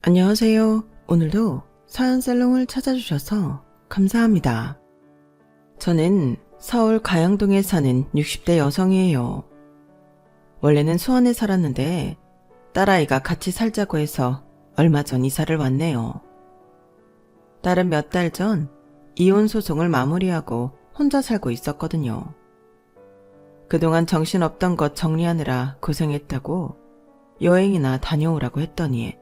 안녕하세요. 오늘도 사연살롱을 찾아주셔서 감사합니다. 저는 서울 가양동에 사는 60대 여성이에요. 원래는 수원에 살았는데 딸아이가 같이 살자고 해서 얼마 전 이사를 왔네요. 딸은 몇 달 전 이혼 소송을 마무리하고 혼자 살고 있었거든요. 그동안 정신없던 것 정리하느라 고생했다고 여행이나 다녀오라고 했더니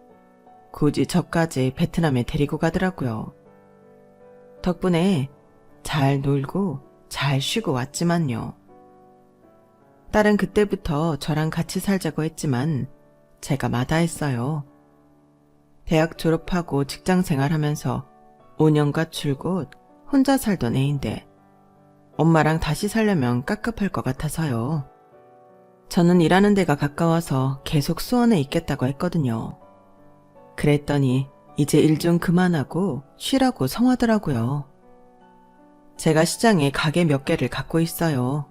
굳이 저까지 베트남에 데리고 가더라고요. 덕분에 잘 놀고 잘 쉬고 왔지만요. 딸은 그때부터 저랑 같이 살자고 했지만 제가 마다했어요. 대학 졸업하고 직장 생활하면서 5년간 줄곧 혼자 살던 애인데 엄마랑 다시 살려면 깝깝할 것 같아서요. 저는 일하는 데가 가까워서 계속 수원에 있겠다고 했거든요. 그랬더니 이제 일 좀 그만하고 쉬라고 성하더라고요. 제가 시장에 가게 몇 개를 갖고 있어요.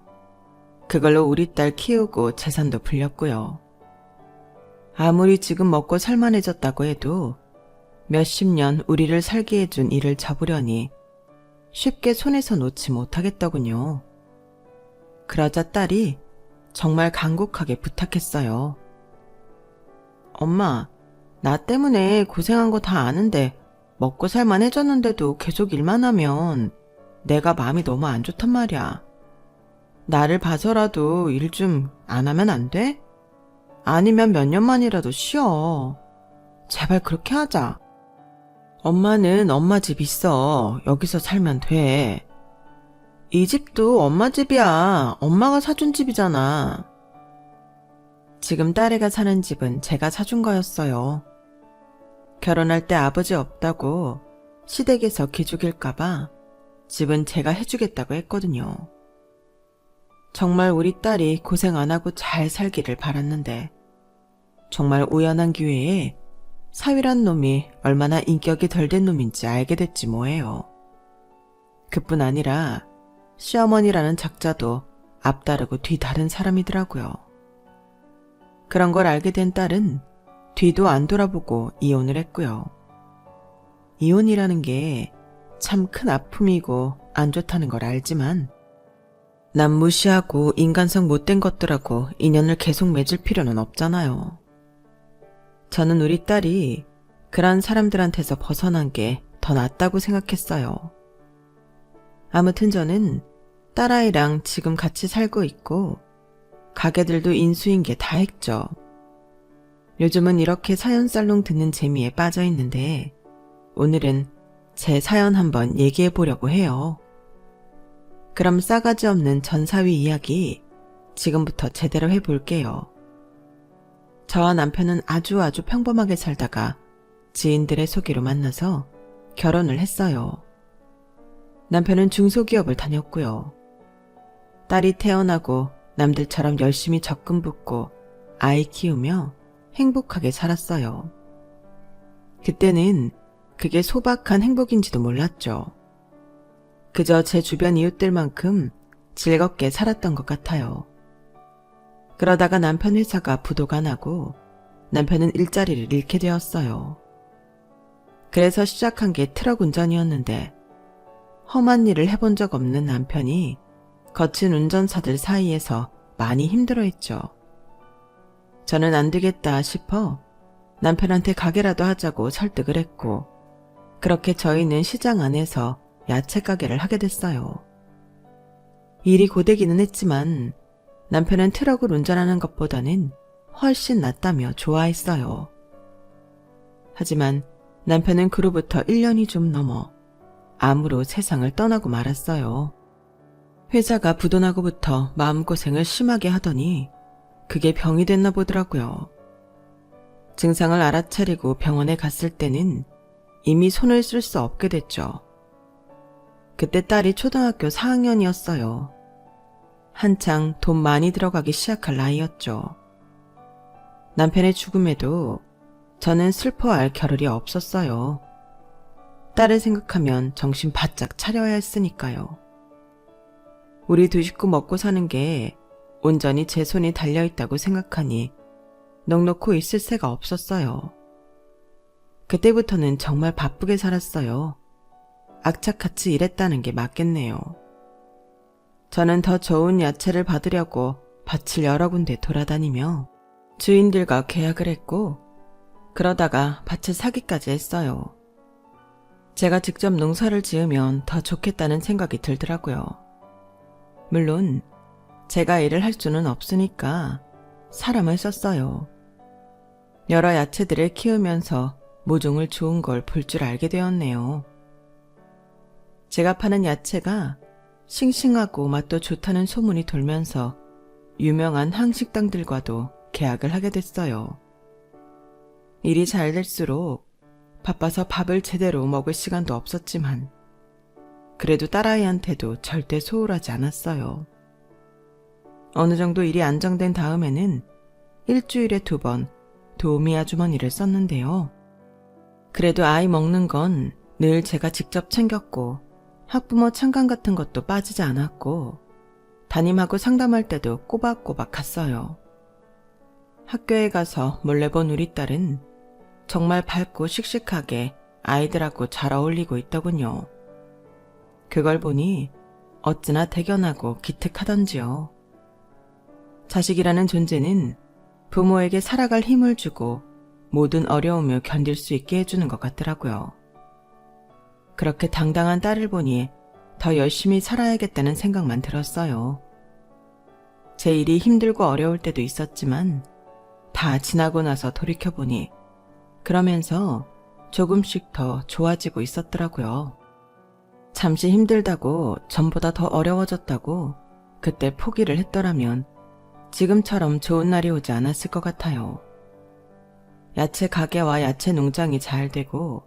그걸로 우리 딸 키우고 재산도 불렸고요. 아무리 지금 먹고 살만해졌다고 해도 몇십 년 우리를 살게 해준 일을 접으려니 쉽게 손에서 놓지 못하겠더군요. 그러자 딸이 정말 간곡하게 부탁했어요. 엄마, 나 때문에 고생한 거 다 아는데 먹고 살만해졌는데도 계속 일만 하면 내가 마음이 너무 안 좋단 말이야. 나를 봐서라도 일 좀 안 하면 안 돼? 아니면 몇 년만이라도 쉬어. 제발 그렇게 하자. 엄마는 엄마 집 있어. 여기서 살면 돼. 이 집도 엄마 집이야. 엄마가 사준 집이잖아. 지금 딸애가 사는 집은 제가 사준 거였어요. 결혼할 때 아버지 없다고 시댁에서 기죽일까봐 집은 제가 해주겠다고 했거든요. 정말 우리 딸이 고생 안 하고 잘 살기를 바랐는데 정말 우연한 기회에 사위란 놈이 얼마나 인격이 덜 된 놈인지 알게 됐지 뭐예요. 그뿐 아니라 시어머니라는 작자도 앞다르고 뒤다른 사람이더라고요. 그런 걸 알게 된 딸은 뒤도 안 돌아보고 이혼을 했고요. 이혼이라는 게 참 큰 아픔이고 안 좋다는 걸 알지만 남 무시하고 인간성 못된 것들하고 인연을 계속 맺을 필요는 없잖아요. 저는 우리 딸이 그런 사람들한테서 벗어난 게 더 낫다고 생각했어요. 아무튼 저는 딸아이랑 지금 같이 살고 있고 가게들도 인수인계 다 했죠. 요즘은 이렇게 사연살롱 듣는 재미에 빠져 있는데 오늘은 제 사연 한번 얘기해 보려고 해요. 그럼 싸가지 없는 전사위 이야기 지금부터 제대로 해볼게요. 저와 남편은 아주 평범하게 살다가 지인들의 소개로 만나서 결혼을 했어요. 남편은 중소기업을 다녔고요. 딸이 태어나고 남들처럼 열심히 적금 붓고 아이 키우며 행복하게 살았어요. 그때는 그게 소박한 행복인지도 몰랐죠. 그저 제 주변 이웃들만큼 즐겁게 살았던 것 같아요. 그러다가 남편 회사가 부도가 나고 남편은 일자리를 잃게 되었어요. 그래서 시작한 게 트럭 운전이었는데 험한 일을 해본 적 없는 남편이 거친 운전사들 사이에서 많이 힘들어했죠. 저는 안 되겠다 싶어 남편한테 가게라도 하자고 설득을 했고 그렇게 저희는 시장 안에서 야채 가게를 하게 됐어요. 일이 고되기는 했지만 남편은 트럭을 운전하는 것보다는 훨씬 낫다며 좋아했어요. 하지만 남편은 그로부터 1년이 좀 넘어 암으로 세상을 떠나고 말았어요. 회사가 부도나고부터 마음고생을 심하게 하더니 그게 병이 됐나 보더라고요. 증상을 알아차리고 병원에 갔을 때는 이미 손을 쓸 수 없게 됐죠. 그때 딸이 초등학교 4학년이었어요. 한창 돈 많이 들어가기 시작할 나이였죠. 남편의 죽음에도 저는 슬퍼할 겨를이 없었어요. 딸을 생각하면 정신 바짝 차려야 했으니까요. 우리 두 식구 먹고 사는 게 온전히 제 손에 달려있다고 생각하니 넋놓고 있을 새가 없었어요. 그때부터는 정말 바쁘게 살았어요. 악착같이 일했다는 게 맞겠네요. 저는 더 좋은 야채를 받으려고 밭을 여러 군데 돌아다니며 주인들과 계약을 했고, 그러다가 밭을 사기까지 했어요. 제가 직접 농사를 지으면 더 좋겠다는 생각이 들더라고요. 물론 제가 일을 할 수는 없으니까 사람을 썼어요. 여러 야채들을 키우면서 모종을 좋은 걸 볼 줄 알게 되었네요. 제가 파는 야채가 싱싱하고 맛도 좋다는 소문이 돌면서 유명한 한식당들과도 계약을 하게 됐어요. 일이 잘 될수록 바빠서 밥을 제대로 먹을 시간도 없었지만 그래도 딸아이한테도 절대 소홀하지 않았어요. 어느 정도 일이 안정된 다음에는 일주일에 2번 도우미 아주머니를 썼는데요. 그래도 아이 먹는 건 늘 제가 직접 챙겼고 학부모 참관 같은 것도 빠지지 않았고 담임하고 상담할 때도 꼬박꼬박 갔어요. 학교에 가서 몰래 본 우리 딸은 정말 밝고 씩씩하게 아이들하고 잘 어울리고 있더군요. 그걸 보니 어찌나 대견하고 기특하던지요. 자식이라는 존재는 부모에게 살아갈 힘을 주고 모든 어려움을 견딜 수 있게 해주는 것 같더라고요. 그렇게 당당한 딸을 보니 더 열심히 살아야겠다는 생각만 들었어요. 제 일이 힘들고 어려울 때도 있었지만 다 지나고 나서 돌이켜보니 그러면서 조금씩 더 좋아지고 있었더라고요. 잠시 힘들다고 전보다 더 어려워졌다고 그때 포기를 했더라면 지금처럼 좋은 날이 오지 않았을 것 같아요. 야채 가게와 야채 농장이 잘 되고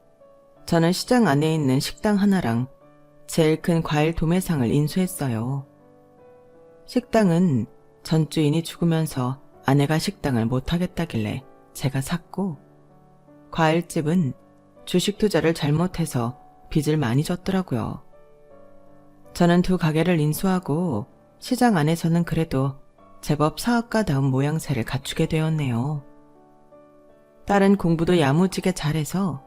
저는 시장 안에 있는 식당 하나랑 제일 큰 과일 도매상을 인수했어요. 식당은 전 주인이 죽으면서 아내가 식당을 못하겠다길래 제가 샀고, 과일집은 주식 투자를 잘못해서 빚을 많이 졌더라고요. 저는 2 가게를 인수하고 시장 안에서는 그래도 제법 사업가다운 모양새를 갖추게 되었네요. 딸은 공부도 야무지게 잘해서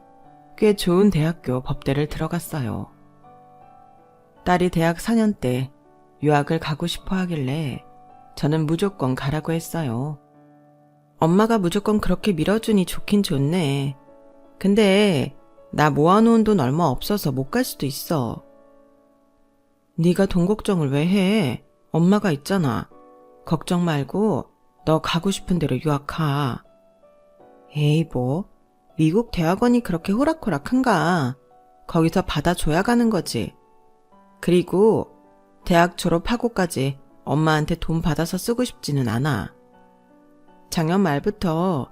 꽤 좋은 대학교 법대를 들어갔어요. 딸이 대학 4년 때 유학을 가고 싶어 하길래 저는 무조건 가라고 했어요. 엄마가 무조건 그렇게 밀어주니 좋긴 좋네. 근데 나 모아놓은 돈 얼마 없어서 못 갈 수도 있어. 네가 돈 걱정을 왜 해? 엄마가 있잖아. 걱정 말고 너 가고 싶은 대로 유학 가. 에이 뭐 미국 대학원이 그렇게 호락호락한가. 거기서 받아줘야 가는 거지. 그리고 대학 졸업하고까지 엄마한테 돈 받아서 쓰고 싶지는 않아. 작년 말부터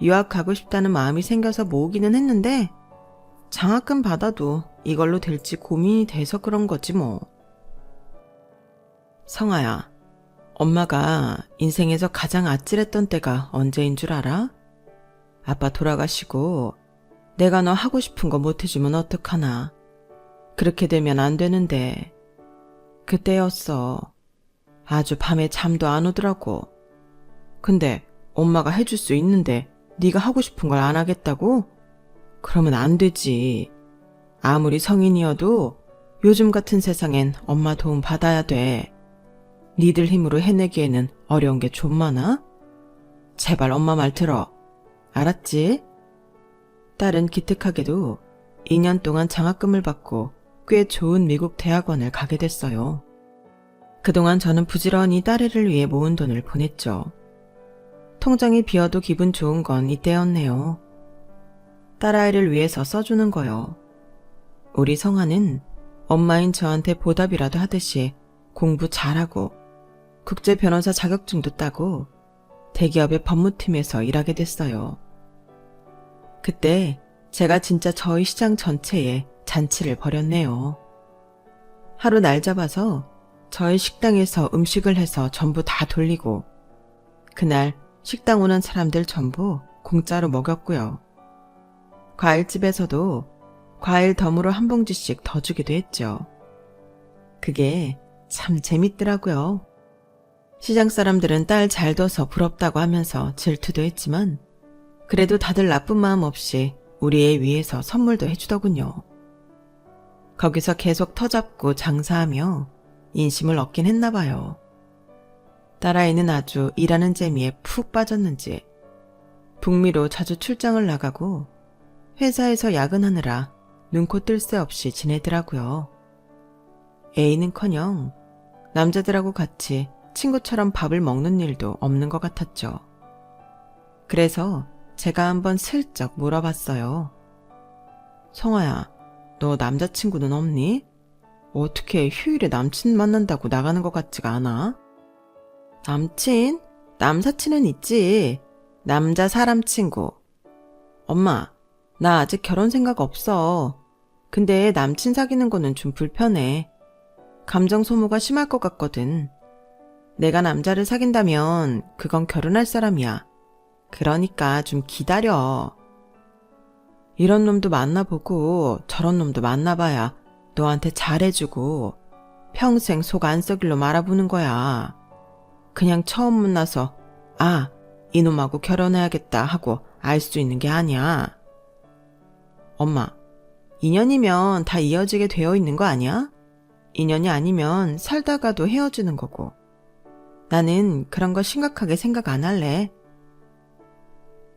유학 가고 싶다는 마음이 생겨서 모으기는 했는데 장학금 받아도 이걸로 될지 고민이 돼서 그런 거지 뭐. 성아야, 엄마가 인생에서 가장 아찔했던 때가 언제인 줄 알아? 아빠 돌아가시고 내가 너 하고 싶은 거 못 해주면 어떡하나. 그렇게 되면 안 되는데 그때였어. 아주 밤에 잠도 안 오더라고. 근데 엄마가 해줄 수 있는데 네가 하고 싶은 걸 안 하겠다고? 그러면 안 되지. 아무리 성인이어도 요즘 같은 세상엔 엄마 도움 받아야 돼. 니들 힘으로 해내기에는 어려운 게 좀 많아? 제발 엄마 말 들어. 알았지? 딸은 기특하게도 2년 동안 장학금을 받고 꽤 좋은 미국 대학원을 가게 됐어요. 그동안 저는 부지런히 딸애를 위해 모은 돈을 보냈죠. 통장이 비어도 기분 좋은 건 이때였네요. 딸아이를 위해서 써주는 거요. 우리 성아는 엄마인 저한테 보답이라도 하듯이 공부 잘하고 국제 변호사 자격증도 따고 대기업의 법무팀에서 일하게 됐어요. 그때 제가 진짜 저희 시장 전체에 잔치를 벌였네요. 하루 날 잡아서 저희 식당에서 음식을 해서 전부 다 돌리고 그날 식당 오는 사람들 전부 공짜로 먹였고요. 과일집에서도 과일 덤으로 한 봉지씩 더 주기도 했죠. 그게 참 재밌더라고요. 시장 사람들은 딸 잘 둬서 부럽다고 하면서 질투도 했지만 그래도 다들 나쁜 마음 없이 우리 애 위해서 선물도 해주더군요. 거기서 계속 터잡고 장사하며 인심을 얻긴 했나 봐요. 딸아이는 아주 일하는 재미에 푹 빠졌는지 북미로 자주 출장을 나가고 회사에서 야근하느라 눈코 뜰 새 없이 지내더라고요. 애인은커녕 남자들하고 같이 친구처럼 밥을 먹는 일도 없는 것 같았죠. 그래서 제가 한번 슬쩍 물어봤어요. 성아야, 너 남자친구는 없니? 어떻게 휴일에 남친 만난다고 나가는 것 같지가 않아? 남친? 남사친은 있지. 남자 사람 친구. 엄마, 나 아직 결혼 생각 없어. 근데 남친 사귀는 거는 좀 불편해. 감정 소모가 심할 것 같거든. 내가 남자를 사귄다면 그건 결혼할 사람이야. 그러니까 좀 기다려. 이런 놈도 만나보고 저런 놈도 만나봐야 너한테 잘해주고 평생 속 안 썩일로 말아보는 거야. 그냥 처음 만나서 아, 이놈하고 결혼해야겠다 하고 알 수 있는 게 아니야. 엄마, 인연이면 다 이어지게 되어 있는 거 아니야? 인연이 아니면 살다가도 헤어지는 거고. 나는 그런 거 심각하게 생각 안 할래.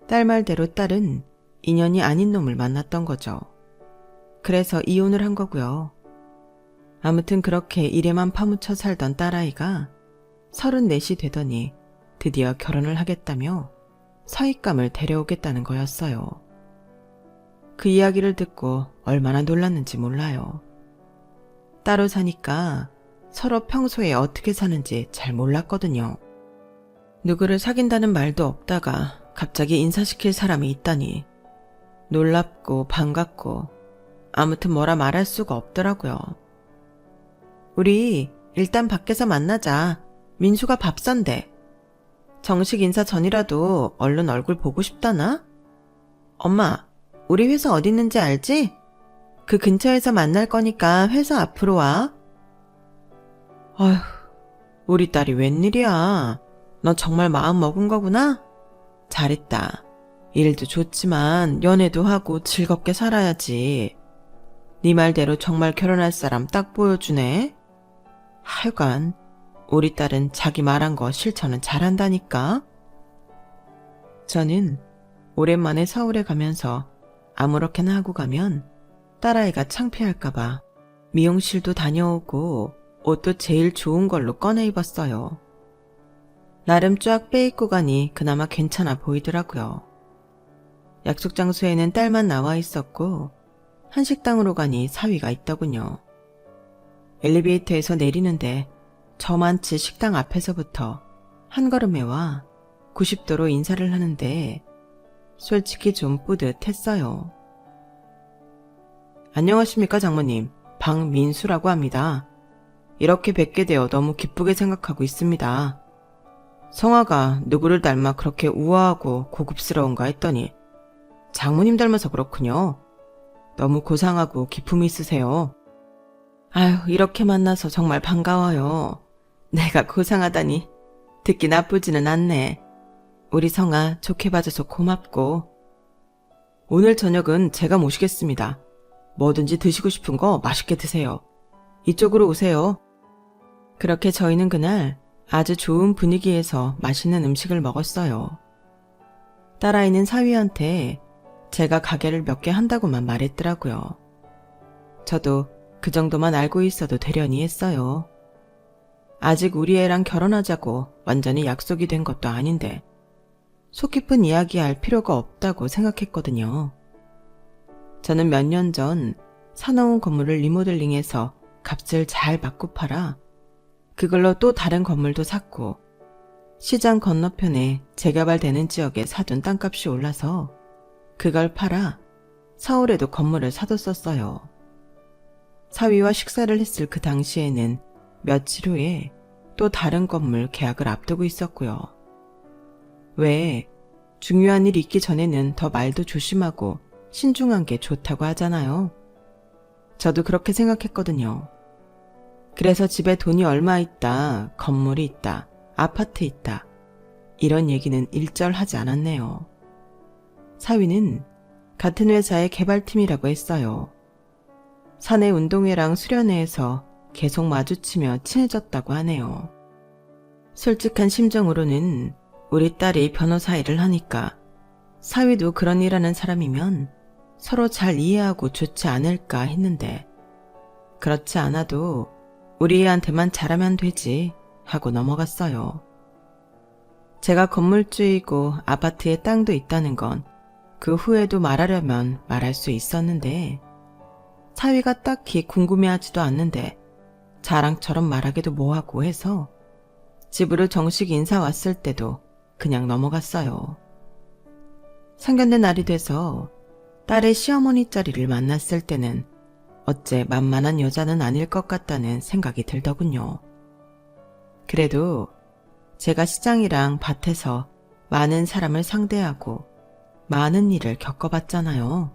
딸 말대로 딸은 인연이 아닌 놈을 만났던 거죠. 그래서 이혼을 한 거고요. 아무튼 그렇게 일에만 파묻혀 살던 딸아이가 34이 되더니 드디어 결혼을 하겠다며 사윗감을 데려오겠다는 거였어요. 그 이야기를 듣고 얼마나 놀랐는지 몰라요. 따로 사니까 서로 평소에 어떻게 사는지 잘 몰랐거든요. 누구를 사귄다는 말도 없다가 갑자기 인사시킬 사람이 있다니 놀랍고 반갑고 아무튼 뭐라 말할 수가 없더라고요. 우리 일단 밖에서 만나자. 민수가 밥 산대. 정식 인사 전이라도 얼른 얼굴 보고 싶다나? 엄마, 우리 회사 어디 있는지 알지? 그 근처에서 만날 거니까 회사 앞으로 와. 아휴, 우리 딸이 웬일이야. 너 정말 마음 먹은 거구나? 잘했다. 일도 좋지만 연애도 하고 즐겁게 살아야지. 네 말대로 정말 결혼할 사람 딱 보여주네. 하여간 우리 딸은 자기 말한 거 실천은 잘한다니까. 저는 오랜만에 서울에 가면서 아무렇게나 하고 가면 딸아이가 창피할까봐 미용실도 다녀오고 옷도 제일 좋은 걸로 꺼내 입었어요. 나름 쫙 빼입고 가니 그나마 괜찮아 보이더라고요. 약속 장소에는 딸만 나와 있었고 한식당으로 가니 사위가 있더군요. 엘리베이터에서 내리는데 저만치 식당 앞에서부터 한 걸음에 와 90도로 인사를 하는데 솔직히 좀 뿌듯했어요. 안녕하십니까 장모님, 박민수라고 합니다. 이렇게 뵙게 되어 너무 기쁘게 생각하고 있습니다. 성아가 누구를 닮아 그렇게 우아하고 고급스러운가 했더니 장모님 닮아서 그렇군요. 너무 고상하고 기품이 있으세요. 아유, 이렇게 만나서 정말 반가워요. 내가 고상하다니 듣기 나쁘지는 않네. 우리 성아 좋게 봐줘서 고맙고. 오늘 저녁은 제가 모시겠습니다. 뭐든지 드시고 싶은 거 맛있게 드세요. 이쪽으로 오세요. 그렇게 저희는 그날 아주 좋은 분위기에서 맛있는 음식을 먹었어요. 딸아이는 사위한테 제가 가게를 몇 개 한다고만 말했더라고요. 저도 그 정도만 알고 있어도 되려니 했어요. 아직 우리 애랑 결혼하자고 완전히 약속이 된 것도 아닌데 속 깊은 이야기할 필요가 없다고 생각했거든요. 저는 몇 년 전 사놓은 건물을 리모델링해서 값을 잘 받고 팔아 그걸로 또 다른 건물도 샀고 시장 건너편에 재개발되는 지역에 사둔 땅값이 올라서 그걸 팔아 서울에도 건물을 사뒀었어요. 사위와 식사를 했을 그 당시에는 며칠 후에 또 다른 건물 계약을 앞두고 있었고요. 왜 중요한 일이 있기 전에는 더 말도 조심하고 신중한 게 좋다고 하잖아요. 저도 그렇게 생각했거든요. 그래서 집에 돈이 얼마 있다, 건물이 있다, 아파트 있다 이런 얘기는 일절 하지 않았네요. 사위는 같은 회사의 개발팀이라고 했어요. 사내 운동회랑 수련회에서 계속 마주치며 친해졌다고 하네요. 솔직한 심정으로는 우리 딸이 변호사 일을 하니까 사위도 그런 일 하는 사람이면 서로 잘 이해하고 좋지 않을까 했는데, 그렇지 않아도 우리 애한테만 잘하면 되지 하고 넘어갔어요. 제가 건물주이고 아파트에 땅도 있다는 건 그 후에도 말하려면 말할 수 있었는데, 사위가 딱히 궁금해하지도 않는데 자랑처럼 말하기도 뭐하고 해서 집으로 정식 인사 왔을 때도 그냥 넘어갔어요. 상견례 날이 돼서 딸의 시어머니 자리를 만났을 때는 어째 만만한 여자는 아닐 것 같다는 생각이 들더군요. 그래도 제가 시장이랑 밭에서 많은 사람을 상대하고 많은 일을 겪어봤잖아요.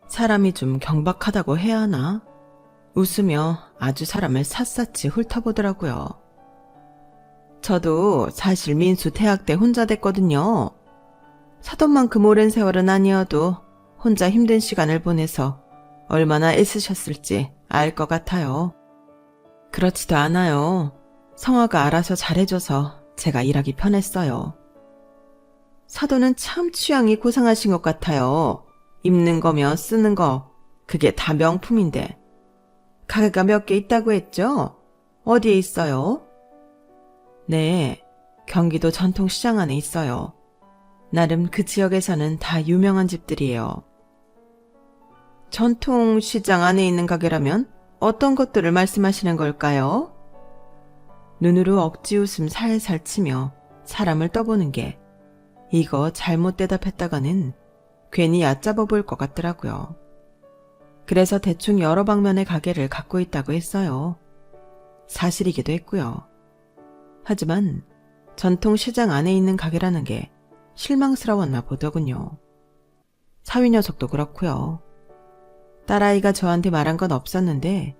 사람이 좀 경박하다고 해야 하나? 웃으며 아주 사람을 샅샅이 훑어보더라고요. 저도 사실 민수 대학 때 혼자 됐거든요. 사돈 만큼 오랜 세월은 아니어도 혼자 힘든 시간을 보내서 얼마나 애쓰셨을지 알 것 같아요. 그렇지도 않아요. 성화가 알아서 잘해줘서 제가 일하기 편했어요. 사돈은 참 취향이 고상하신 것 같아요. 입는 거며 쓰는 거, 그게 다 명품인데. 가게가 몇 개 있다고 했죠? 어디에 있어요? 네, 경기도 전통시장 안에 있어요. 나름 그 지역에서는 다 유명한 집들이에요. 전통시장 안에 있는 가게라면 어떤 것들을 말씀하시는 걸까요? 눈으로 억지 웃음 살살 치며 사람을 떠보는 게, 이거 잘못 대답했다가는 괜히 얕잡아 보일 것 같더라고요. 그래서 대충 여러 방면의 가게를 갖고 있다고 했어요. 사실이기도 했고요. 하지만 전통시장 안에 있는 가게라는 게 실망스러웠나 보더군요. 사위 녀석도 그렇고요. 딸아이가 저한테 말한 건 없었는데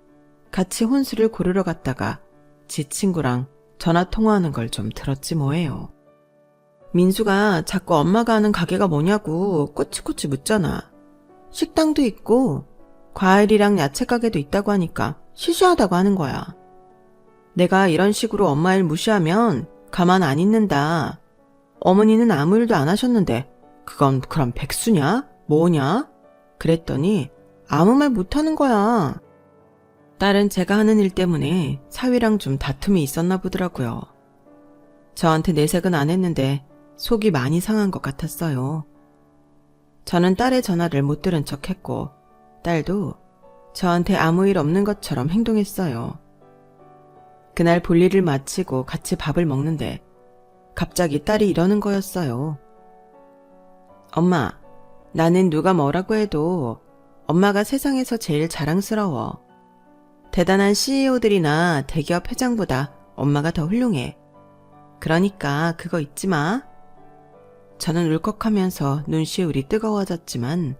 같이 혼수를 고르러 갔다가 지 친구랑 전화통화하는 걸 좀 들었지 뭐예요. 민수가 자꾸 엄마가 하는 가게가 뭐냐고 꼬치꼬치 묻잖아. 식당도 있고 과일이랑 야채 가게도 있다고 하니까 시시하다고 하는 거야. 내가 이런 식으로 엄마 일 무시하면 가만 안 있는다. 어머니는 아무 일도 안 하셨는데 그건 그럼 백수냐? 뭐냐? 그랬더니 아무 말 못하는 거야. 딸은 제가 하는 일 때문에 사위랑 좀 다툼이 있었나 보더라고요. 저한테 내색은 안 했는데 속이 많이 상한 것 같았어요. 저는 딸의 전화를 못 들은 척했고 딸도 저한테 아무 일 없는 것처럼 행동했어요. 그날 볼일을 마치고 같이 밥을 먹는데 갑자기 딸이 이러는 거였어요. 엄마, 나는 누가 뭐라고 해도 엄마가 세상에서 제일 자랑스러워. 대단한 CEO들이나 대기업 회장보다 엄마가 더 훌륭해. 그러니까 그거 잊지 마. 저는 울컥하면서 눈시울이 뜨거워졌지만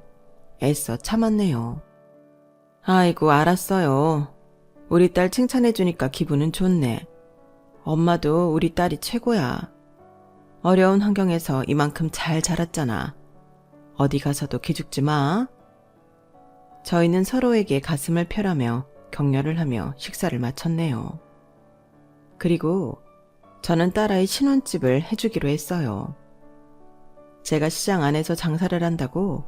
애써 참았네요. 아이고, 알았어요. 우리 딸 칭찬해주니까 기분은 좋네. 엄마도 우리 딸이 최고야. 어려운 환경에서 이만큼 잘 자랐잖아. 어디 가서도 기죽지 마. 저희는 서로에게 가슴을 펴라며 격려를 하며 식사를 마쳤네요. 그리고 저는 딸아이 신혼집을 해주기로 했어요. 제가 시장 안에서 장사를 한다고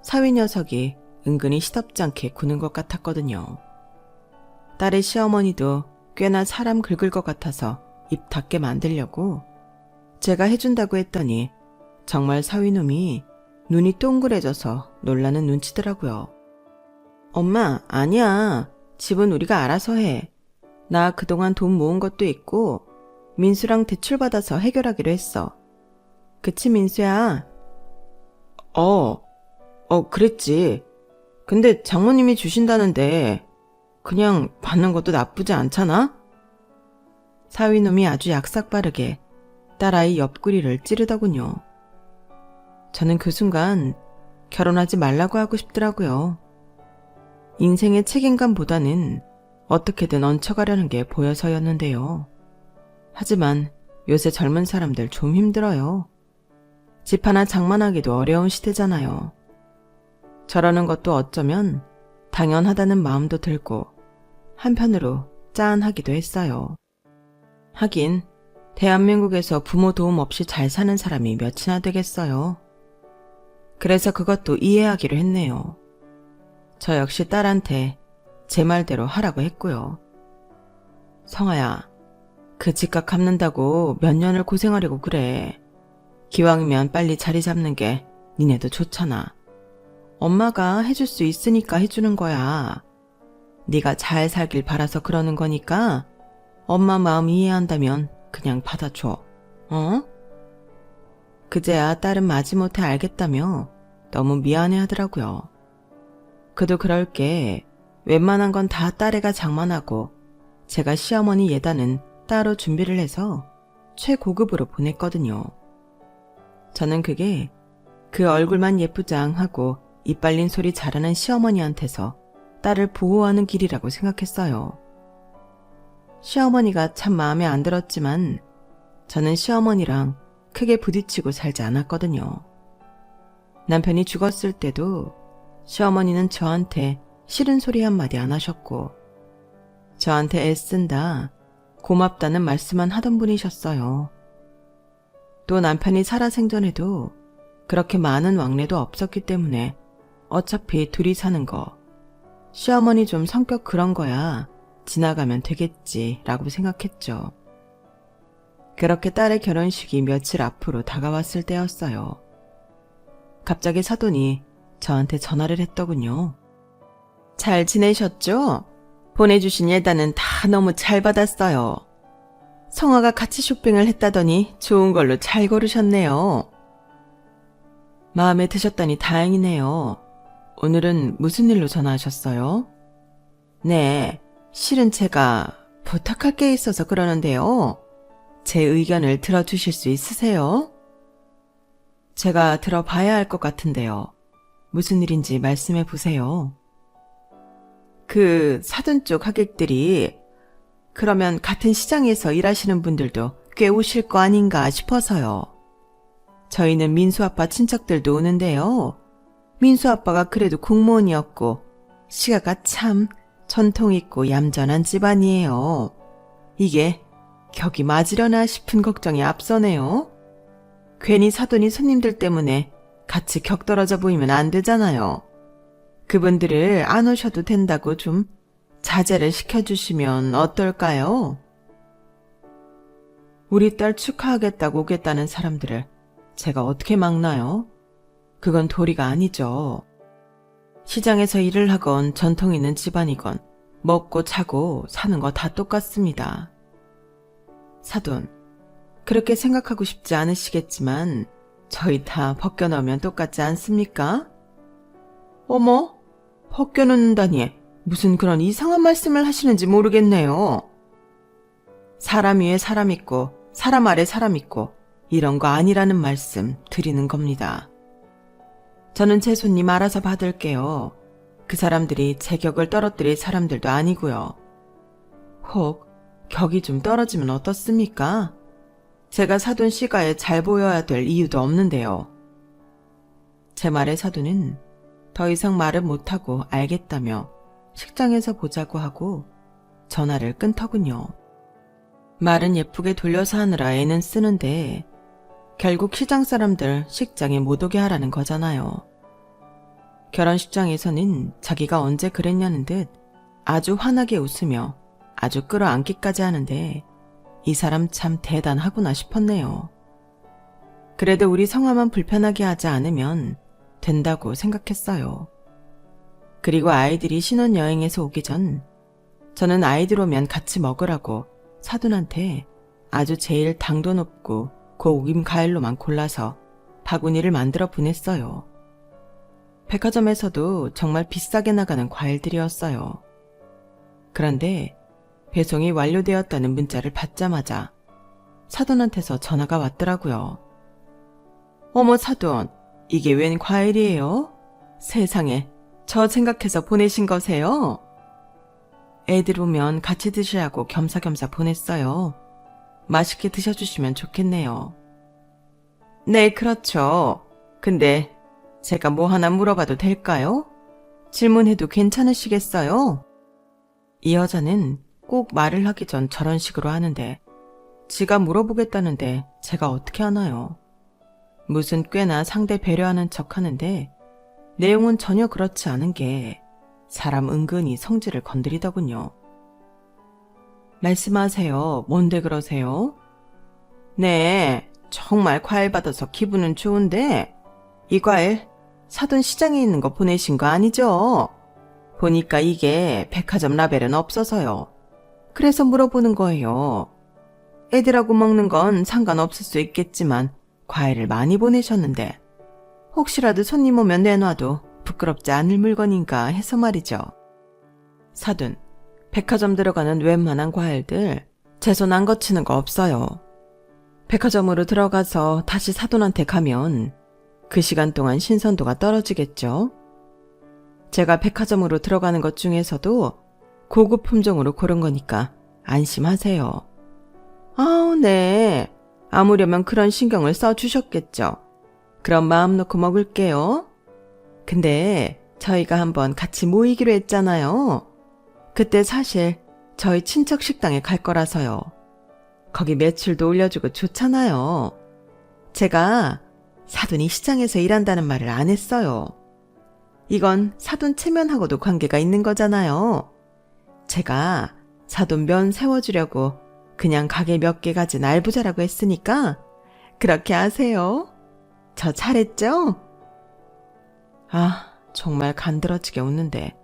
사위 녀석이 은근히 시덥지 않게 구는 것 같았거든요. 딸의 시어머니도 꽤나 사람 긁을 것 같아서 입 닫게 만들려고 제가 해준다고 했더니 정말 사위놈이 눈이 동그래져서 놀라는 눈치더라고요. 엄마, 아니야. 집은 우리가 알아서 해. 나 그동안 돈 모은 것도 있고 민수랑 대출받아서 해결하기로 했어. 그치, 민수야? 그랬지. 근데 장모님이 주신다는데 그냥 받는 것도 나쁘지 않잖아? 사위놈이 아주 약삭빠르게 딸아이 옆구리를 찌르더군요. 저는 그 순간 결혼하지 말라고 하고 싶더라고요. 인생의 책임감보다는 어떻게든 얹혀가려는 게 보여서였는데요. 하지만 요새 젊은 사람들 좀 힘들어요. 집 하나 장만하기도 어려운 시대잖아요. 저러는 것도 어쩌면 당연하다는 마음도 들고 한편으로 짠하기도 했어요. 하긴 대한민국에서 부모 도움 없이 잘 사는 사람이 몇이나 되겠어요. 그래서 그것도 이해하기로 했네요. 저 역시 딸한테 제 말대로 하라고 했고요. 성아야, 그 집값 갚는다고 몇 년을 고생하려고 그래. 기왕이면 빨리 자리 잡는 게 니네도 좋잖아. 엄마가 해줄 수 있으니까 해주는 거야. 네가 잘 살길 바라서 그러는 거니까 엄마 마음 이해한다면 그냥 받아줘. 어? 그제야 딸은 마지못해 알겠다며 너무 미안해 하더라고요. 그도 그럴게 웬만한 건 다 딸애가 장만하고 제가 시어머니 예단은 따로 준비를 해서 최고급으로 보냈거든요. 저는 그게 그 얼굴만 예쁘장하고 입 빨린 소리 잘하는 시어머니한테서 딸을 보호하는 길이라고 생각했어요. 시어머니가 참 마음에 안 들었지만 저는 시어머니랑 크게 부딪히고 살지 않았거든요. 남편이 죽었을 때도 시어머니는 저한테 싫은 소리 한마디 안 하셨고 저한테 애쓴다, 고맙다는 말씀만 하던 분이셨어요. 또 남편이 살아생전에도 그렇게 많은 왕래도 없었기 때문에 어차피 둘이 사는 거, 시어머니 좀 성격 그런 거야 지나가면 되겠지라고 생각했죠. 그렇게 딸의 결혼식이 며칠 앞으로 다가왔을 때였어요. 갑자기 사돈이 저한테 전화를 했더군요. 잘 지내셨죠? 보내주신 예단은 다 너무 잘 받았어요. 성화가 같이 쇼핑을 했다더니 좋은 걸로 잘 고르셨네요. 마음에 드셨다니 다행이네요. 오늘은 무슨 일로 전화하셨어요? 네, 실은 제가 부탁할 게 있어서 그러는데요. 제 의견을 들어주실 수 있으세요? 제가 들어봐야 할 것 같은데요. 무슨 일인지 말씀해 보세요. 그 사돈 쪽 하객들이 그러면 같은 시장에서 일하시는 분들도 꽤 오실 거 아닌가 싶어서요. 저희는 민수 아빠 친척들도 오는데요. 민수 아빠가 그래도 공무원이었고 시가가 참 전통 있고 얌전한 집안이에요. 이게 격이 맞으려나 싶은 걱정이 앞서네요. 괜히 사돈이 손님들 때문에 같이 격 떨어져 보이면 안 되잖아요. 그분들을 안 오셔도 된다고 좀 자제를 시켜주시면 어떨까요? 우리 딸 축하하겠다고 오겠다는 사람들을 제가 어떻게 막나요? 그건 도리가 아니죠. 시장에서 일을 하건 전통 있는 집안이건 먹고 자고 사는 거 다 똑같습니다. 사돈, 그렇게 생각하고 싶지 않으시겠지만 저희 다 벗겨놓으면 똑같지 않습니까? 어머, 벗겨놓는다니 무슨 그런 이상한 말씀을 하시는지 모르겠네요. 사람 위에 사람 있고 사람 아래 사람 있고 이런 거 아니라는 말씀 드리는 겁니다. 저는 제 손님 알아서 받을게요. 그 사람들이 제 격을 떨어뜨릴 사람들도 아니고요. 혹 격이 좀 떨어지면 어떻습니까? 제가 사돈 시가에 잘 보여야 될 이유도 없는데요. 제 말에 사돈은 더 이상 말을 못하고 알겠다며 식장에서 보자고 하고 전화를 끊더군요. 말은 예쁘게 돌려서 하느라 애는 쓰는데 결국 시장 사람들 식장에 못 오게 하라는 거잖아요. 결혼식장에서는 자기가 언제 그랬냐는 듯 아주 환하게 웃으며 아주 끌어안기까지 하는데 이 사람 참 대단하구나 싶었네요. 그래도 우리 성화만 불편하게 하지 않으면 된다고 생각했어요. 그리고 아이들이 신혼여행에서 오기 전 저는 아이들 오면 같이 먹으라고 사돈한테 아주 제일 당도 높고 고우김 과일로만 골라서 바구니를 만들어 보냈어요. 백화점에서도 정말 비싸게 나가는 과일들이었어요. 그런데 배송이 완료되었다는 문자를 받자마자 사돈한테서 전화가 왔더라고요. 어머 사돈, 이게 웬 과일이에요? 세상에, 저 생각해서 보내신 거세요? 애들 오면 같이 드시라고 겸사겸사 보냈어요. 맛있게 드셔주시면 좋겠네요. 네, 그렇죠. 근데 제가 뭐 하나 물어봐도 될까요? 질문해도 괜찮으시겠어요? 이 여자는 꼭 말을 하기 전 저런 식으로 하는데 지가 물어보겠다는데 제가 어떻게 하나요? 무슨 꽤나 상대 배려하는 척 하는데 내용은 전혀 그렇지 않은 게 사람 은근히 성질을 건드리더군요. 말씀하세요. 뭔데 그러세요? 네, 정말 과일 받아서 기분은 좋은데 이 과일 사돈 시장에 있는 거 보내신 거 아니죠? 보니까 이게 백화점 라벨은 없어서요. 그래서 물어보는 거예요. 애들하고 먹는 건 상관없을 수 있겠지만 과일을 많이 보내셨는데 혹시라도 손님 오면 내놔도 부끄럽지 않을 물건인가 해서 말이죠. 사돈, 백화점 들어가는 웬만한 과일들 제 손 안 거치는 거 없어요. 백화점으로 들어가서 다시 사돈한테 가면 그 시간 동안 신선도가 떨어지겠죠. 제가 백화점으로 들어가는 것 중에서도 고급 품종으로 고른 거니까 안심하세요. 아우, 네. 아무려면 그런 신경을 써주셨겠죠. 그럼 마음 놓고 먹을게요. 근데 저희가 한번 같이 모이기로 했잖아요. 그때 사실 저희 친척 식당에 갈 거라서요. 거기 매출도 올려주고 좋잖아요. 제가 사돈이 시장에서 일한다는 말을 안 했어요. 이건 사돈 체면하고도 관계가 있는 거잖아요. 제가 사돈 면 세워주려고 그냥 가게 몇 개 가진 알부자라고 했으니까 그렇게 하세요. 저 잘했죠? 아, 정말 간드러지게 웃는데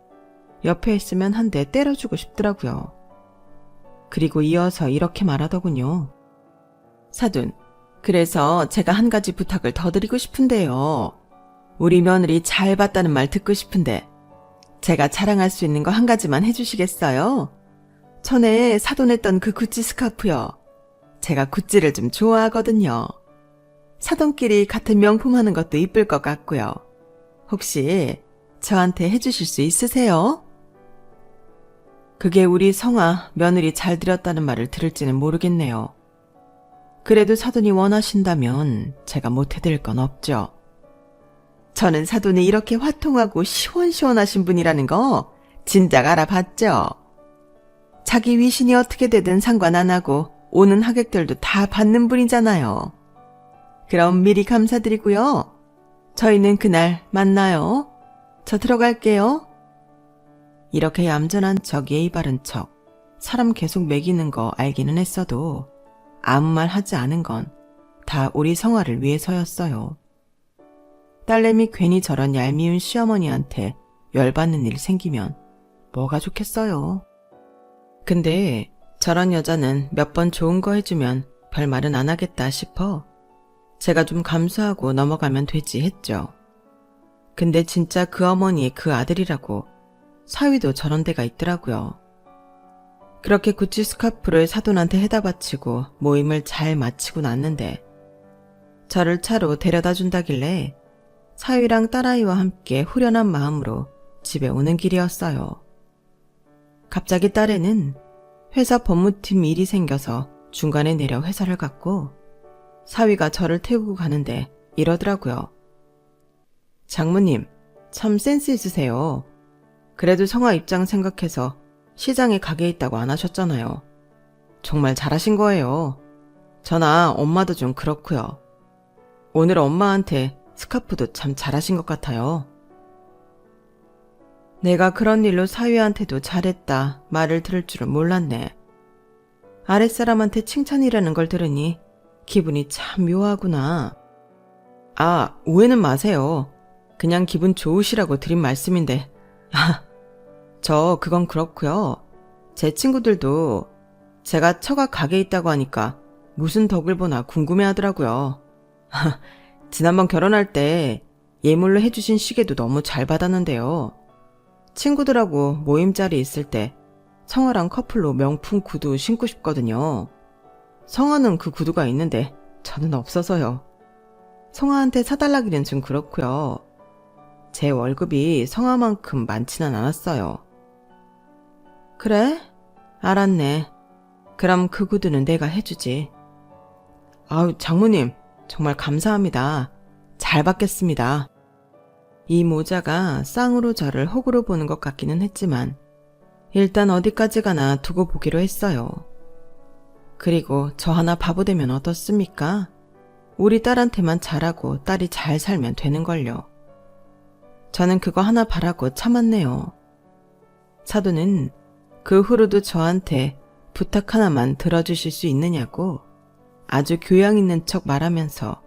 옆에 있으면 한 대 때려주고 싶더라고요. 그리고 이어서 이렇게 말하더군요. 사돈, 그래서 제가 한 가지 부탁을 더 드리고 싶은데요. 우리 며느리 잘 봤다는 말 듣고 싶은데 제가 자랑할 수 있는 거 한 가지만 해주시겠어요? 전에 사돈했던 그 구찌 스카프요. 제가 구찌를 좀 좋아하거든요. 사돈끼리 같은 명품 하는 것도 이쁠 것 같고요. 혹시 저한테 해주실 수 있으세요? 그게 우리 성아 며느리 잘 들였다는 말을 들을지는 모르겠네요. 그래도 사돈이 원하신다면 제가 못해드릴 건 없죠. 저는 사돈이 이렇게 화통하고 시원시원하신 분이라는 거 진작 알아봤죠. 자기 위신이 어떻게 되든 상관 안 하고 오는 하객들도 다 받는 분이잖아요. 그럼 미리 감사드리고요. 저희는 그날 만나요. 저 들어갈게요. 이렇게 얌전한 척 예의 바른 척 사람 계속 매기는 거 알기는 했어도 아무 말 하지 않은 건 다 우리 성화를 위해서였어요. 딸내미 괜히 저런 얄미운 시어머니한테 열받는 일 생기면 뭐가 좋겠어요. 근데 저런 여자는 몇 번 좋은 거 해주면 별말은 안 하겠다 싶어 제가 좀 감수하고 넘어가면 되지 했죠. 근데 진짜 그 어머니의 그 아들이라고 사위도 저런 데가 있더라고요. 그렇게 구찌 스카프를 사돈한테 해다 바치고 모임을 잘 마치고 났는데 저를 차로 데려다 준다길래 사위랑 딸아이와 함께 후련한 마음으로 집에 오는 길이었어요. 갑자기 딸애는 회사 법무팀 일이 생겨서 중간에 내려 회사를 갔고 사위가 저를 태우고 가는데 이러더라고요. 장모님, 참 센스 있으세요. 그래도 성화 입장 생각해서 시장에 가게 있다고 안 하셨잖아요. 정말 잘하신 거예요. 저나 엄마도 좀 그렇고요. 오늘 엄마한테 스카프도 참 잘하신 것 같아요. 내가 그런 일로 사위한테도 잘했다 말을 들을 줄은 몰랐네. 아랫사람한테 칭찬이라는 걸 들으니 기분이 참 묘하구나. 아, 오해는 마세요. 그냥 기분 좋으시라고 드린 말씀인데. 그건 그렇고요. 제 친구들도 제가 처가 가게 있다고 하니까 무슨 덕을 보나 궁금해하더라고요. 지난번 결혼할 때 예물로 해주신 시계도 너무 잘 받았는데요. 친구들하고 모임 자리 있을 때 성화랑 커플로 명품 구두 신고 싶거든요. 성화는 그 구두가 있는데 저는 없어서요. 성화한테 사달라기는 좀 그렇고요. 제 월급이 성화만큼 많지는 않았어요. 그래? 알았네. 그럼 그 구두는 내가 해주지. 아유, 장모님, 정말 감사합니다. 잘 받겠습니다. 이 모자가 쌍으로 저를 호구로 보는 것 같기는 했지만 일단 어디까지 가나 두고 보기로 했어요. 그리고 저 하나 바보 되면 어떻습니까? 우리 딸한테만 잘하고 딸이 잘 살면 되는걸요. 저는 그거 하나 바라고 참았네요. 사돈은 그 후로도 저한테 부탁 하나만 들어주실 수 있느냐고 아주 교양 있는 척 말하면서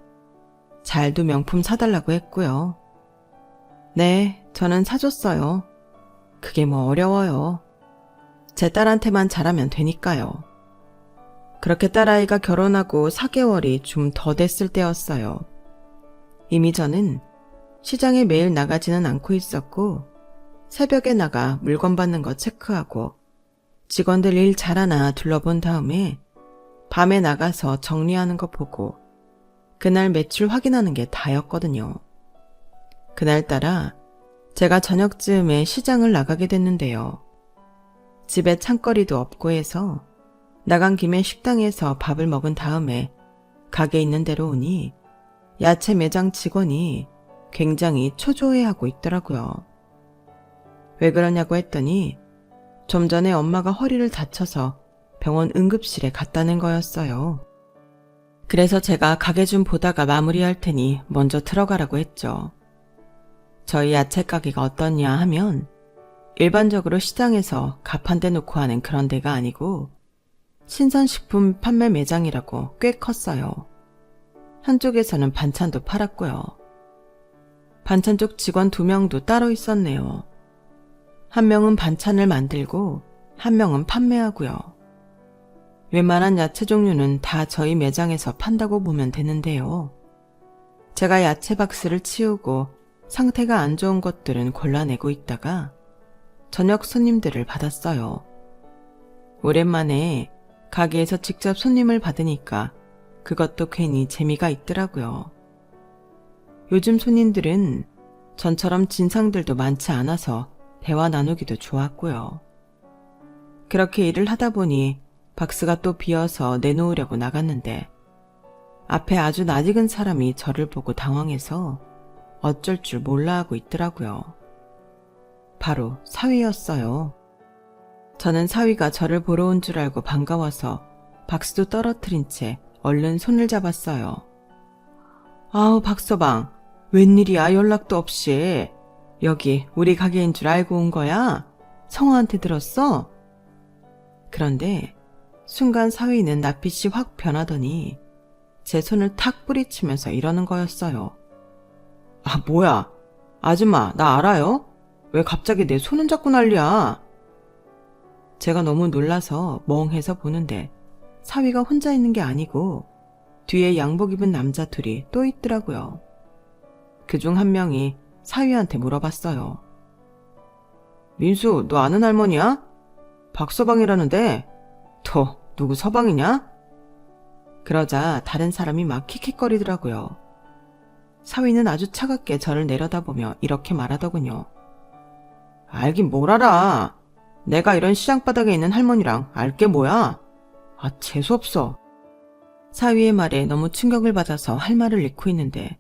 잘도 명품 사달라고 했고요. 네, 저는 사줬어요. 그게 뭐 어려워요. 제 딸한테만 잘하면 되니까요. 그렇게 딸아이가 결혼하고 4개월이 좀 더 됐을 때였어요. 이미 저는 시장에 매일 나가지는 않고 있었고 새벽에 나가 물건 받는 거 체크하고 직원들 일 잘하나 둘러본 다음에 밤에 나가서 정리하는 거 보고 그날 매출 확인하는 게 다였거든요. 그날따라 제가 저녁쯤에 시장을 나가게 됐는데요. 집에 창거리도 없고 해서 나간 김에 식당에서 밥을 먹은 다음에 가게 있는 데로 오니 야채 매장 직원이 굉장히 초조해하고 있더라고요. 왜 그러냐고 했더니 좀 전에 엄마가 허리를 다쳐서 병원 응급실에 갔다는 거였어요. 그래서 제가 가게 좀 보다가 마무리할 테니 먼저 들어가라고 했죠. 저희 야채 가게가 어떠냐 하면 일반적으로 시장에서 갑 한 대 놓고 하는 그런 데가 아니고 신선식품 판매 매장이라고 꽤 컸어요. 한쪽에서는 반찬도 팔았고요. 반찬 쪽 직원 2명도 따로 있었네요. 한 명은 반찬을 만들고 한 명은 판매하고요. 웬만한 야채 종류는 다 저희 매장에서 판다고 보면 되는데요. 제가 야채 박스를 치우고 상태가 안 좋은 것들은 골라내고 있다가 저녁 손님들을 받았어요. 오랜만에 가게에서 직접 손님을 받으니까 그것도 괜히 재미가 있더라고요. 요즘 손님들은 전처럼 진상들도 많지 않아서 대화 나누기도 좋았고요. 그렇게 일을 하다 보니 박스가 또 비어서 내놓으려고 나갔는데 앞에 아주 낯익은 사람이 저를 보고 당황해서 어쩔 줄 몰라 하고 있더라고요. 바로 사위였어요. 저는 사위가 저를 보러 온 줄 알고 반가워서 박스도 떨어뜨린 채 얼른 손을 잡았어요. 아우 박서방, 웬일이야 연락도 없이. 여기 우리 가게인 줄 알고 온 거야? 성화한테 들었어? 그런데 순간 사위는 낯빛이 확 변하더니 제 손을 탁 뿌리치면서 이러는 거였어요. 아 뭐야, 아줌마 나 알아요? 왜 갑자기 내 손을 잡고 난리야? 제가 너무 놀라서 멍해서 보는데 사위가 혼자 있는 게 아니고 뒤에 양복 입은 남자 둘이 또 있더라고요. 그중 한 명이 사위한테 물어봤어요. 민수, 너 아는 할머니야? 박서방이라는데 너 누구 서방이냐? 그러자 다른 사람이 막 킥킥거리더라고요. 사위는 아주 차갑게 저를 내려다보며 이렇게 말하더군요. 알긴 뭘 알아. 내가 이런 시장바닥에 있는 할머니랑 알게 뭐야? 아, 재수없어. 사위의 말에 너무 충격을 받아서 할 말을 잃고 있는데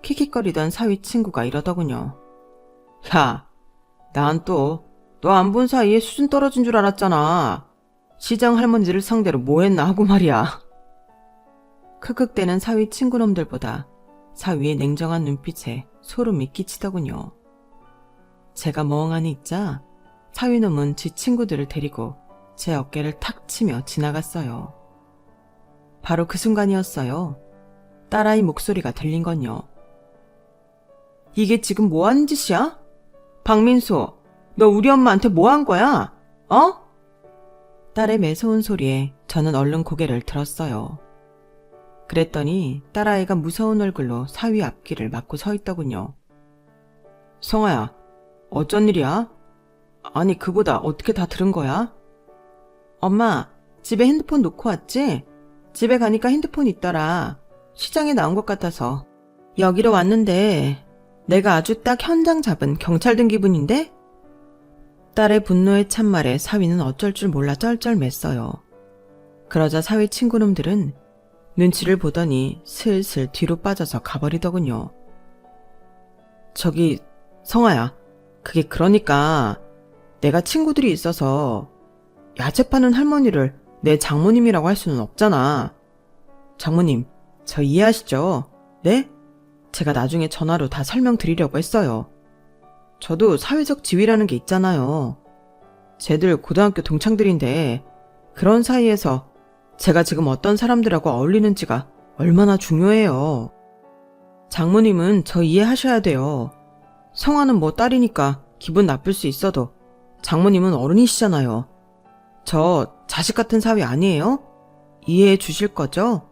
킥킥거리던 사위 친구가 이러더군요. 야, 난 또 너 안 본 사이에 수준 떨어진 줄 알았잖아. 시장 할머니들을 상대로 뭐 했나 하고 말이야. 크크대는 사위 친구놈들보다 사위의 냉정한 눈빛에 소름이 끼치더군요. 제가 멍하니 있자 사위놈은 지 친구들을 데리고 제 어깨를 탁 치며 지나갔어요. 바로 그 순간이었어요. 딸아이 목소리가 들린 건요. 이게 지금 뭐 하는 짓이야? 박민수, 너 우리 엄마한테 뭐 한 거야? 어? 딸의 매서운 소리에 저는 얼른 고개를 들었어요. 그랬더니 딸아이가 무서운 얼굴로 사위 앞길을 막고 서 있더군요. 성아야, 어쩐 일이야? 아니 그보다 어떻게 다 들은 거야? 엄마, 집에 핸드폰 놓고 왔지? 집에 가니까 핸드폰 있더라. 시장에 나온 것 같아서 여기로 왔는데 내가 아주 딱 현장 잡은 경찰 든 기분인데? 딸의 분노의 찬말에 사위는 어쩔 줄 몰라 쩔쩔맸어요. 그러자 사위 친구놈들은 눈치를 보더니 슬슬 뒤로 빠져서 가버리더군요. 저기, 성아야. 그게 그러니까 내가 친구들이 있어서 야채 파는 할머니를 내 장모님이라고 할 수는 없잖아. 장모님, 저 이해하시죠? 네? 제가 나중에 전화로 다 설명드리려고 했어요. 저도 사회적 지위라는 게 있잖아요. 쟤들 고등학교 동창들인데 그런 사이에서 제가 지금 어떤 사람들하고 어울리는지가 얼마나 중요해요. 장모님은 저 이해하셔야 돼요. 성화는 뭐 딸이니까 기분 나쁠 수 있어도 장모님은 어른이시잖아요. 저 자식 같은 사위 아니에요? 이해해 주실 거죠?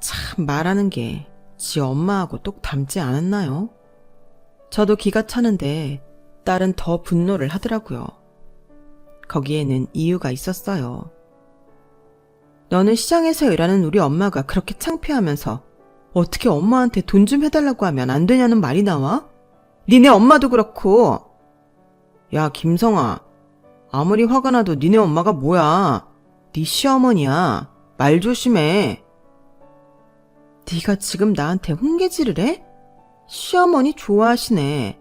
참 말하는 게 지 엄마하고 똑 닮지 않았나요? 저도 기가 차는데 딸은 더 분노를 하더라고요. 거기에는 이유가 있었어요. 너는 시장에서 일하는 우리 엄마가 그렇게 창피하면서 어떻게 엄마한테 돈 좀 해달라고 하면 안 되냐는 말이 나와? 니네 엄마도 그렇고. 야, 김성아. 아무리 화가 나도 니네 엄마가 뭐야. 네 시어머니야. 말 조심해. 네가 지금 나한테 훈계질을 해? 시어머니 좋아하시네.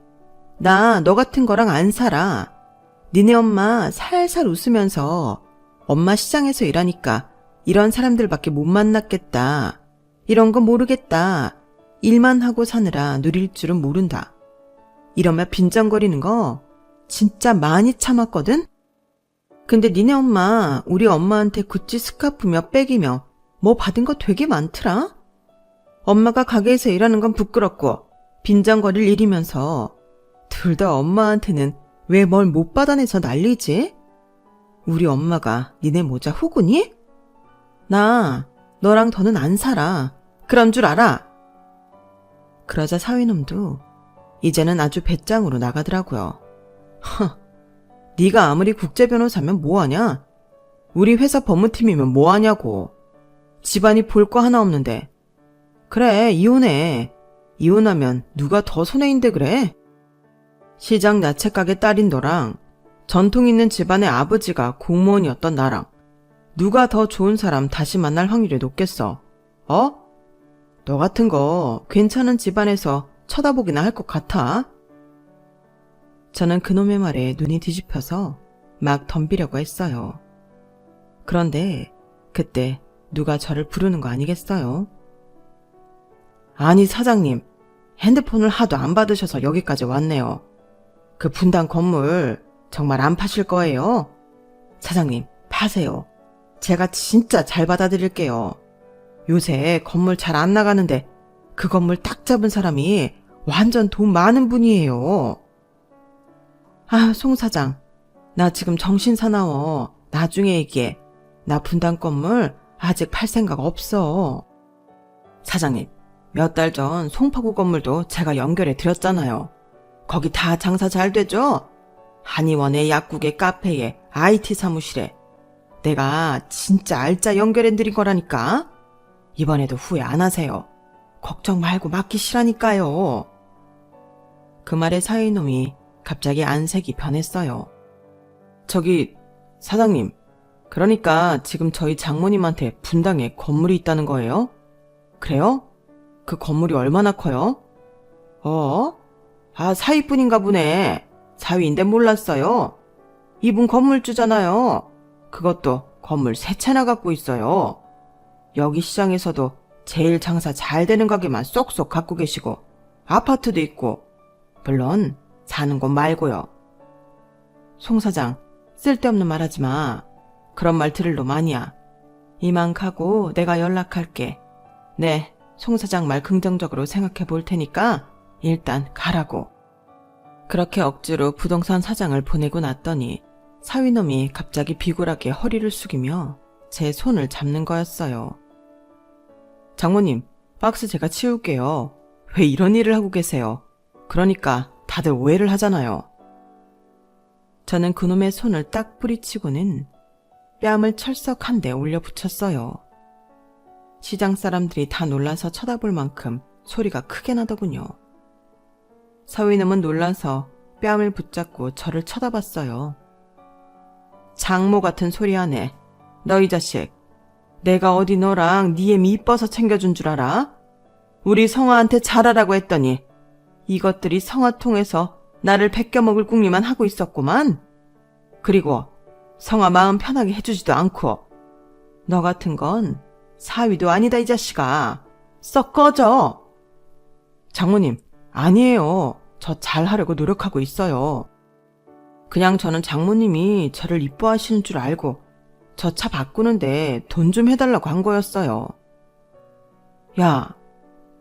나 너 같은 거랑 안 살아. 니네 엄마 살살 웃으면서 엄마 시장에서 일하니까 이런 사람들밖에 못 만났겠다. 이런 거 모르겠다. 일만 하고 사느라 누릴 줄은 모른다. 이러면 빈정거리는 거 진짜 많이 참았거든? 근데 니네 엄마 우리 엄마한테 구찌 스카프며 백이며 뭐 받은 거 되게 많더라? 엄마가 가게에서 일하는 건 부끄럽고 빈정거릴 일이면서 둘 다 엄마한테는 왜 뭘 못 받아내서 난리지? 우리 엄마가 니네 모자 후구니? 나 너랑 더는 안 살아. 그런 줄 알아? 그러자 사위놈도 이제는 아주 배짱으로 나가더라고요. 허, 네가 아무리 국제변호사면 뭐하냐? 우리 회사 법무팀이면 뭐하냐고. 집안이 볼 거 하나 없는데. 그래, 이혼해. 이혼하면 누가 더 손해인데 그래? 시장 야채가게 딸인 너랑 전통 있는 집안의 아버지가 공무원이었던 나랑 누가 더 좋은 사람 다시 만날 확률이 높겠어? 어? 너 같은 거 괜찮은 집안에서 쳐다보기나 할 것 같아? 저는 그놈의 말에 눈이 뒤집혀서 막 덤비려고 했어요. 그런데 그때 누가 저를 부르는 거 아니겠어요? 아니 사장님, 핸드폰을 하도 안 받으셔서 여기까지 왔네요. 그 분당 건물 정말 안 파실 거예요? 사장님, 파세요. 제가 진짜 잘 받아드릴게요. 요새 건물 잘 안 나가는데 그 건물 딱 잡은 사람이 완전 돈 많은 분이에요. 아, 송 사장, 나 지금 정신 사나워. 나중에 얘기해. 나 분당 건물 아직 팔 생각 없어. 사장님, 몇 달 전 송파구 건물도 제가 연결해 드렸잖아요. 거기 다 장사 잘 되죠? 한의원에 약국에 카페에 IT 사무실에 내가 진짜 알짜 연결해 드린 거라니까. 이번에도 후회 안 하세요. 걱정 말고 맡기시라니까요. 그 말에 사위놈이 갑자기 안색이 변했어요. 저기 사장님, 그러니까 지금 저희 장모님한테 분당에 건물이 있다는 거예요? 그래요? 그 건물이 얼마나 커요? 아, 사위뿐인가 보네. 사위인데 몰랐어요. 이분 건물주잖아요. 그것도 건물 3채나 갖고 있어요. 여기 시장에서도 제일 장사 잘 되는 가게만 쏙쏙 갖고 계시고 아파트도 있고 물론 사는 곳 말고요. 송 사장, 쓸데없는 말 하지 마. 그런 말 들을 놈 아니야. 이만 가고 내가 연락할게. 네, 송 사장 말 긍정적으로 생각해 볼 테니까 일단 가라고. 그렇게 억지로 부동산 사장을 보내고 났더니 사위놈이 갑자기 비굴하게 허리를 숙이며 제 손을 잡는 거였어요. 장모님, 박스 제가 치울게요. 왜 이런 일을 하고 계세요? 그러니까 다들 오해를 하잖아요. 저는 그놈의 손을 딱 뿌리치고는 뺨을 철썩 한 대 올려 붙였어요. 시장 사람들이 다 놀라서 쳐다볼 만큼 소리가 크게 나더군요. 사위놈은 놀라서 뺨을 붙잡고 저를 쳐다봤어요. 장모 같은 소리 하네. 너 이 자식, 내가 어디 너랑 네 애미 이뻐서 챙겨준 줄 알아? 우리 성아한테 잘하라고 했더니 이것들이 성화 통해서 나를 베껴먹을 궁리만 하고 있었구만. 그리고 성화 마음 편하게 해주지도 않고. 너 같은 건 사위도 아니다 이 자식아. 썩 꺼져. 장모님, 아니에요. 저 잘하려고 노력하고 있어요. 그냥 저는 장모님이 저를 이뻐하시는 줄 알고 저 차 바꾸는데 돈 좀 해달라고 한 거였어요. 야,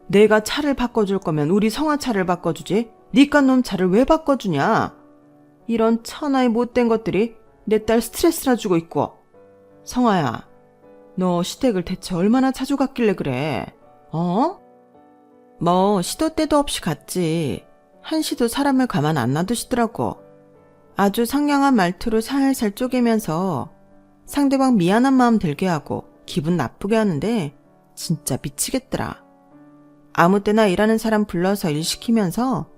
내가 차를 바꿔줄 거면 우리 성화 차를 바꿔주지 니깟 놈 차를 왜 바꿔주냐. 이런 천하의 못된 것들이 내 딸 스트레스나 주고 있고. 성화야, 너 시댁을 대체 얼마나 자주 갔길래 그래? 뭐 시도 때도 없이 갔지. 한시도 사람을 가만 안 놔두시더라고. 아주 상냥한 말투로 살살 쪼개면서 상대방 미안한 마음 들게 하고 기분 나쁘게 하는데 진짜 미치겠더라. 아무 때나 일하는 사람 불러서 일 시키면서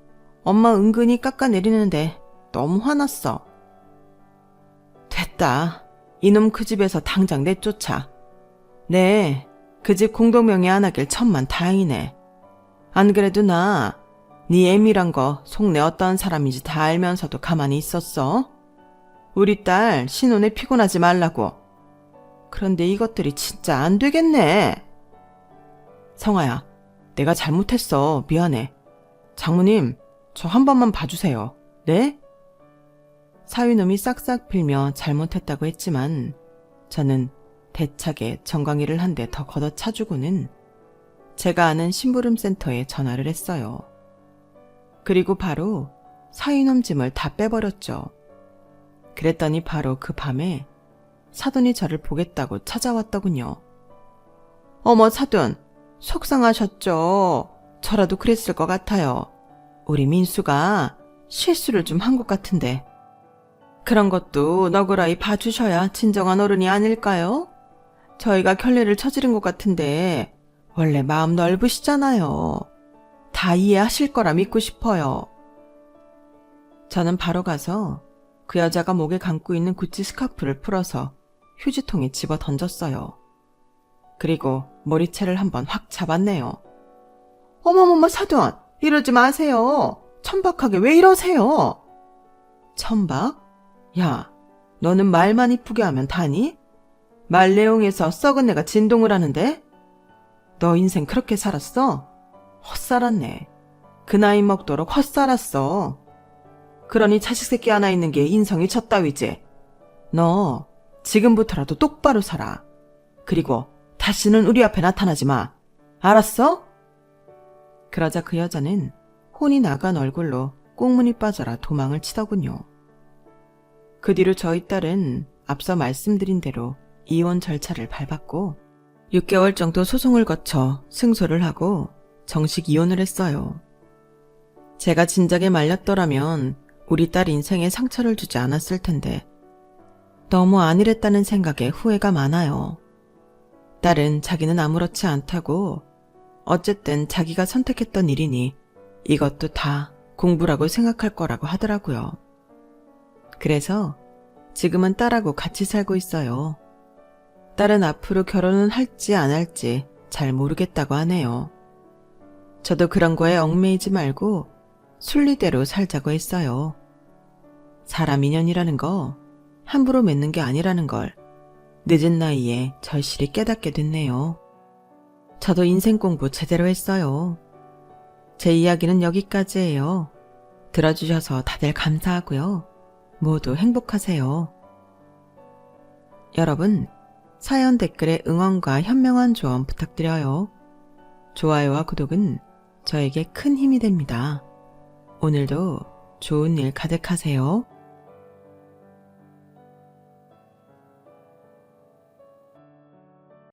엄마 은근히 깎아내리는데 너무 화났어. 됐다. 이놈 그 집에서 당장 내쫓아. 네, 그 집 공동명의 안 하길 천만 다행이네. 안 그래도 나 네 애미란 거 속내었던 사람인지 다 알면서도 가만히 있었어. 우리 딸 신혼에 피곤하지 말라고. 그런데 이것들이 진짜 안 되겠네. 성아야, 내가 잘못했어. 미안해. 장모님, 저 한 번만 봐주세요. 네? 사위놈이 싹싹 빌며 잘못했다고 했지만 저는 대차게 정강이를 한 대 더 걷어차주고는 제가 아는 심부름센터에 전화를 했어요. 그리고 바로 사위놈 짐을 다 빼버렸죠. 그랬더니 바로 그 밤에 사돈이 저를 보겠다고 찾아왔더군요. 어머 사돈, 속상하셨죠? 저라도 그랬을 것 같아요. 우리 민수가 실수를 좀 한 것 같은데. 그런 것도 너그러이 봐주셔야 진정한 어른이 아닐까요? 저희가 결례를 저지른 것 같은데 원래 마음 넓으시잖아요. 다 이해하실 거라 믿고 싶어요. 저는 바로 가서 그 여자가 목에 감고 있는 구찌 스카프를 풀어서 휴지통에 집어 던졌어요. 그리고 머리채를 한번 확 잡았네요. 어머머머 사돈, 이러지 마세요. 천박하게 왜 이러세요? 천박? 야, 너는 말만 이쁘게 하면 다니? 말 내용에서 썩은 내가 진동을 하는데? 너 인생 그렇게 살았어? 헛살았네. 그 나이 먹도록 헛살았어. 그러니 자식 새끼 하나 있는 게 인성이 쳤따위지. 너 지금부터라도 똑바로 살아. 그리고 다시는 우리 앞에 나타나지 마. 알았어? 그러자 그 여자는 혼이 나간 얼굴로 꽁무니 빠져라 도망을 치더군요. 그 뒤로 저희 딸은 앞서 말씀드린 대로 이혼 절차를 밟았고 6개월 정도 소송을 거쳐 승소를 하고 정식 이혼을 했어요. 제가 진작에 말렸더라면 우리 딸 인생에 상처를 주지 않았을 텐데 너무 안일했다는 생각에 후회가 많아요. 딸은 자기는 아무렇지 않다고 어쨌든 자기가 선택했던 일이니 이것도 다 공부라고 생각할 거라고 하더라고요. 그래서 지금은 딸하고 같이 살고 있어요. 딸은 앞으로 결혼은 할지 안 할지 잘 모르겠다고 하네요. 저도 그런 거에 얽매이지 말고 순리대로 살자고 했어요. 사람 인연이라는 거 함부로 맺는 게 아니라는 걸 늦은 나이에 절실히 깨닫게 됐네요. 저도 인생 공부 제대로 했어요. 제 이야기는 여기까지예요. 들어주셔서 다들 감사하고요. 모두 행복하세요. 여러분, 사연 댓글에 응원과 현명한 조언 부탁드려요. 좋아요와 구독은 저에게 큰 힘이 됩니다. 오늘도 좋은 일 가득하세요.